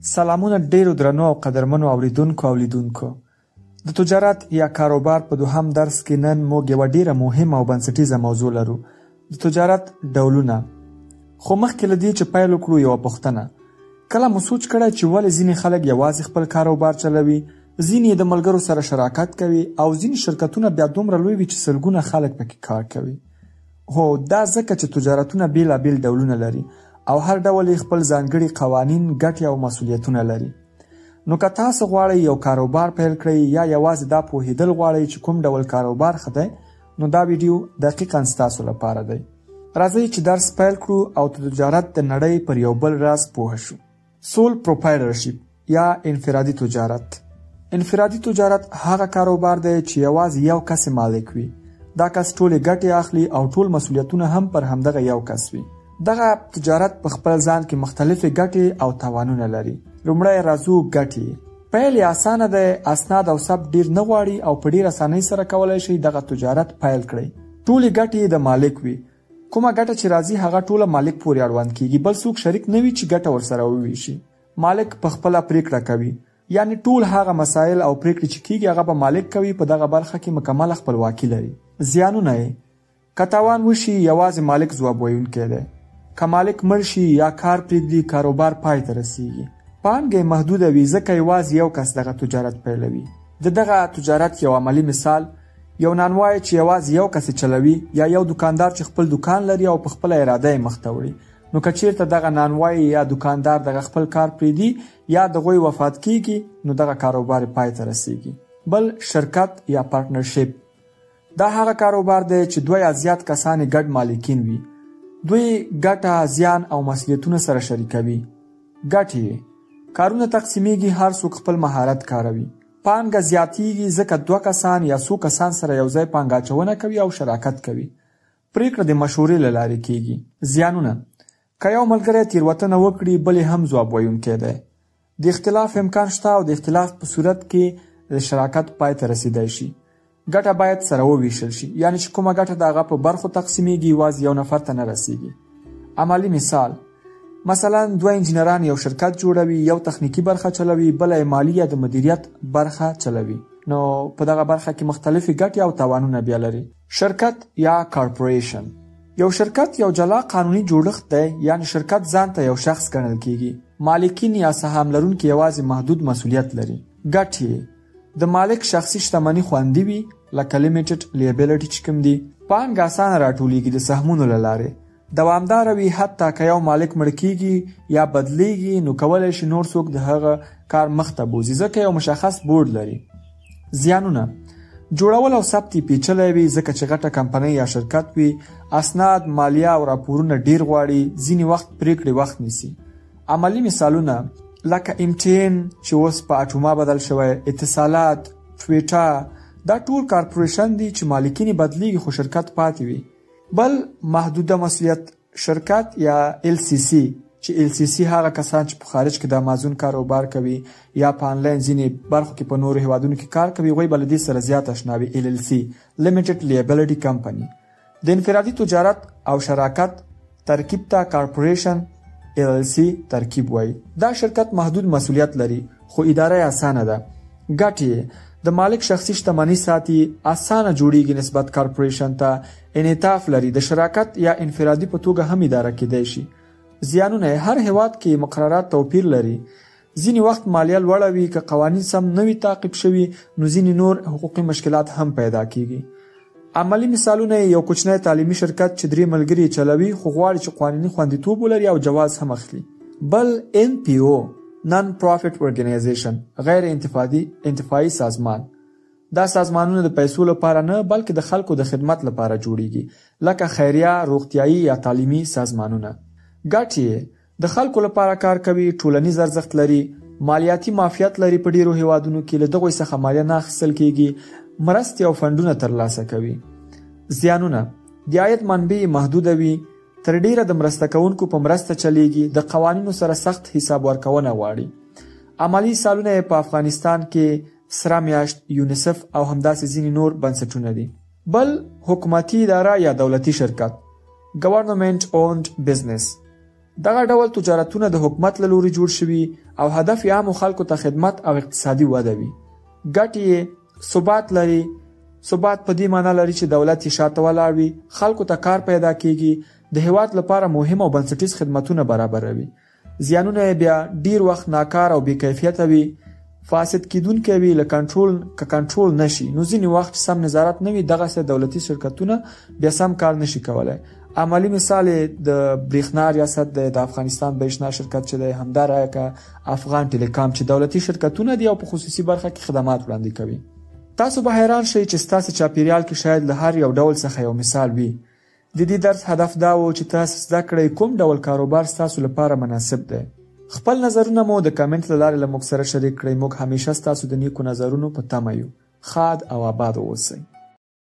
سلامونه ډیرو درنو او قدرمنو اوریدونکو او لیدونکو. د تجارت یا کاروبار په دوهم درس کې نن موږ یوه ډیره مهمه او بنسټیزه موضوع لرو، د تجارت ډولونه. خو مخکې له دې چې پیل وکړو یوه پوښتنه. کله مو سوچ کړی چې ولې ځینې خلک یوازې خپل کاروبار چلوي، ځینې د ملګرو سره شراکت کوي او ځینې شرکتونه بیا دومره لوی وي چې سلګونه خلک پکې کار کوي؟ هو، دا ځکه چې تجارتونه بیلابیل ډولونه لري او هر ډول خپل ځانګړي قوانین، ګټې او مسؤلیتونه لري. نو که تاسو غواړئ یو کاروبار پیل کړئ یا یوازې دا پوهیدل غواړئ چې کوم ډول کاروبار ښه دی، نو دا ویډیو دقیقاً ستاسو لپاره دی. راځئ چې درس پیل کړو او د تجارت د نړۍ پر یو بل راز پوه شو. سول پروپرایټرشپ یا انفرادي تجارت. انفرادي تجارت هغه کاروبار دی چې یوازې یو کس مالک وي. دا کس ټولې ګټې اخلي او ټول مسؤلیتونه هم پر همدغه یو کس وي. دغه تجارت په خپل ځان کې مختلفې ګټې او تاوانونه لري. لومړی راځو ګټې. پیل یې اسانه دی، اسناد او ثبت ډیر نه غواړي او په ډیر اسانۍ سره کولی شئ دغه تجارت پیل کړئ. ټولې ګټې د مالک وي. کومه ګټه چې راځي هغه ټوله مالک پورې اړوند کیږي، بل څوک شریک نه وي چې ګټه ورسره وویشي. مالک په خپله پریکړه کوي، یعنی ټول هغه مسایل او پریکړې چې کیږي هغه به مالک کوي. په دغه برخه کې مکمله خپلواکي لري. زیانونه یې: که تاوان وشي یوازې مالک ځواب ویونکی دی. که مالک مړ شي یا کار پرېږدي، کاروبار پای ته رسیږي. پانګه محدوده وي ځکه یوازې یو کس دغه تجارت پیلوي. د دغه تجارت یو عملی مثال یو نانوای چې یوازې یو کس چلوي، یا یو دکاندار چې خپل دکان لري او په خپله اراده یې مخته وړي. نو که چیرته دغه نانوای یا دکاندار دغه خپل کار پرېږدي یا د هغوی وفات کیږي، نو دغه کاروبار پای ته رسیږي. بل شرکت یا پارتنرشپ. دا هغه کاروبار دی چې دوه یا زیات کسان ګډ مالکین وي. دوی ګټه، زیان او مسؤلیتونه سره شریکوي. ګټې: کارونه تقسیمیږي، هر څوک خپل مهارت کاروي. پانګه زیاتیږي ځکه دوه کسان یا څو کسان سره یو ځای پانګه اچونه کوي او شراکت کوي. پریکړه د مشورې له لارې کیږي. زیانونه: که یو ملګری تېروتنه وکړي، بل هم ځواب ویونکی دی. د اختلاف امکان شته او د اختلاف په صورت کې د شراکت پای ته رسیدای شي. ګټه باید سره وویشل شي، یعنی چې کومه ګټه د هغه په برخو تقسیمیږي یوازې یو نفر ته نه رسیږي. عملی مثال: مثلا دوه انجینران یو شرکت جوړوي، یو تخنیکی برخه چلوي، بل یې مالی یا د مدیریت برخه چلوي. نو په دغه برخه کې مختلفې ګټې او تاوانونه بیا لري. شرکت یا کارپوریشن. یو شرکت یو جلا قانوني جوړښت دی، یعنی شرکت ځان ته یو شخص ګڼل کیږي. مالکین یا سهام لرونکي یوازې محدود مسؤلیت لري. ګټې: د مالک شخصي شتمني خوندي وي، لکه لیمیټډ لیبیلیټي چې کوم دي. پانګه اسانه راټولیږي د سهمونو له لارې. دوامداره وي، حتی که یو مالک مړ کیږي یا بدلیږي، نو کولی شي نور څوک د هغه کار مخته بوځي ځکه یو مشخص بورډ لري. زیانونه: جوړول او ثبت یې پیچلی وي ځکه چې غټه کمپنۍ یا شرکت وي. اسناد، مالیه او راپورونه ډیر غواړي، ځینې وخت پریکړې وخت نیسي. عملی مثالونه لکه MTN چې اوس په اټوما بدل شوی، اتصالات، ټویټا، دا ټول کارپوریشن دي چې مالکین بدلیږي خو شرکت پاتې وي. بل محدوده مسؤلیت شرکت یا LCC چې LCC هغه کسان چې په خارج کې د امازون کاروبار کوي یا په آنلاین ځینې برخو کې په نورو هیوادونو کې کار کوي، هغوی به له دې سره زیات اشنا وي. LLC لیمیټډ لیبیلیټي کمپني. د انفرادي تجارت او شراکت ترکیب ته کارپوریشن LLC ترکیب وایي. دا شرکت محدود مسؤلیت لري خو اداره یې اسانه ده. ګټې: د مالک شخصي شتمني ساتي، اسانه جوړیږي نسبت کارپوریشن ته، انعطاف لري، د شراکت یا انفرادي په توګه هم اداره کیدای شي. زیانونه: هر هیواد کې مقررات توپیر لري. ځینې وخت مالیه لوړه وي، که قوانین سم نه وي تعقیب شوي، نو ځینې نور حقوقي مشکلات هم پیدا کیږي. عملی مثالونه: یو کوچنی تعلیمي شرکت چې 3 ملګري چلوي خو غواړي چې قانوني خوندیتوب ولري او جواز هم اخلي. بل NPO نان پروفیټ ارګنایزیشن، غیر انتفاعي سازمان. دا سازمانونه د پیسو لپاره نه بلکې د خلکو د خدمت لپاره جوړیږي، لکه خیریه، روغتیایي یا تعلیمي سازمانونه. ګټې: د خلکو لپاره کار کوي، ټولنیز ارزښت لري، مالیاتي معافیت لري، په ډیرو هیوادونو کې له دغوی څخه مالیه نه اخیستل کیږي، مرستې او فنډونه ترلاسه کوي. زیانونه: د عاید منبع محدوده وي، تر ډیره د مرسته کوونکو په مرسته چلیږي، د قوانینو سره سخت حساب ورکونه غواړي. عملی مثالونه په افغانستان کې سره میاشت، یونیسف او همداسې ځینې نور بنسټونه دي. بل حکومتي اداره یا دولتي شرکت، Government Owned Business. دغه ډول تجارتونه د حکومت له لوري جوړ شوي او هدف یې عامو خلکو ته خدمت او اقتصادي وده وي. ګټې یې ثبات لري. ثبات په دې معنی لري چې دولت یې شاته ولاړ وي، خلکو ته کار پیدا کیږي، د هیواد لپاره مهم او بنسټیز خدمتونه برابروي. زیانونه یې بیا ډیر وخت ناکار او بې کیفیته وي، فاسد کیدونکي وي. له کنټرول نشي نو ځینې وخت سم نظارت نه وي، دغسې دولتي شرکتونه بیا سم کار نشي کولی. عملی مثال د برېښنا ریاست دی، د افغانستان برېښنا شرکت چې دی، همدارنګه افغان ټیلیکام چې دولتي شرکتونه دي او په خصوصي برخه کې خدمات وړاندې کوي. تاسو به حیران شئ چې ستاسو چاپیریال کې شاید له هر یو ډول څخه یو مثال وي. د دې درس هدف دا و چې تاسو زده کړئ کوم ډول کاروبار ستاسو لپاره مناسب دی. خپل نظرونه مو د کمنټ له لارې له موږ سره شریک کړئ. موږ همیشه ستاسو د نیکو نظرونو په تمه یو. ښاد او آباد اوسئ.